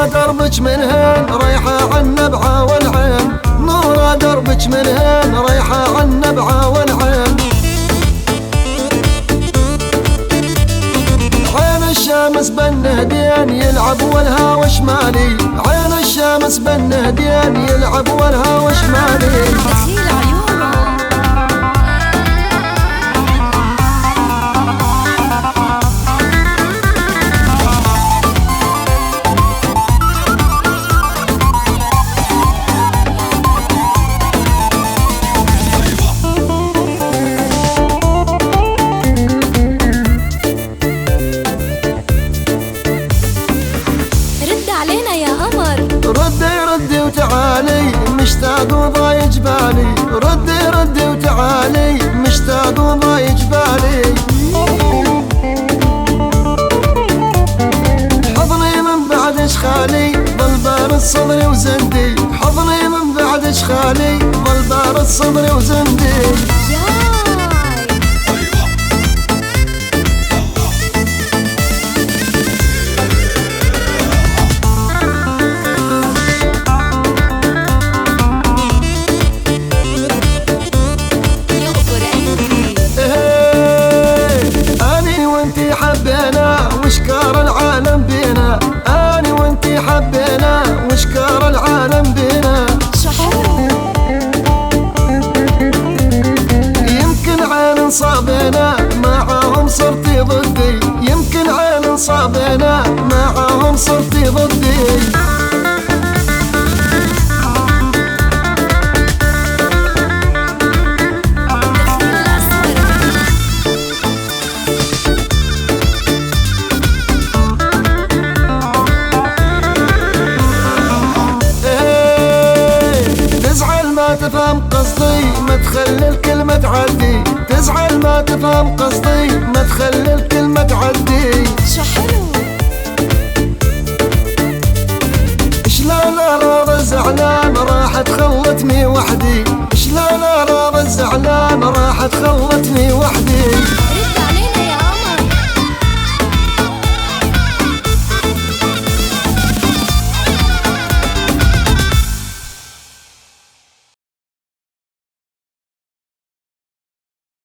نورا دربك منهن رايحة عالنبعة والعين، نورا دربك منهن رايحة عالنبعة والعين. عين الشمس بالنهدين يلعب والهوى شمالي، عين الشمس بالنهدين يلعب والهوى شمالي. دخيل عيونه ردي وتعالي مشتاق وضايج بالي، ردي وتعالي مشتاق وضايج بالي. حضني من بعد اشخالي ظل بارد صدري وزندي، حضني من بعد اشخالي ظل بارد صدري وزندي. وشكار العالم بينا، أنا وانتي حبينا وشكار العالم بينا. يمكن عين صابنا معاهم صرتي ضدي، يمكن عين صابنا معاهم صرتي ضدي. تفهم قصدي ما تخلي الكلمة تعدي، تزعل ما تفهم قصدي ما تخلي الكلمة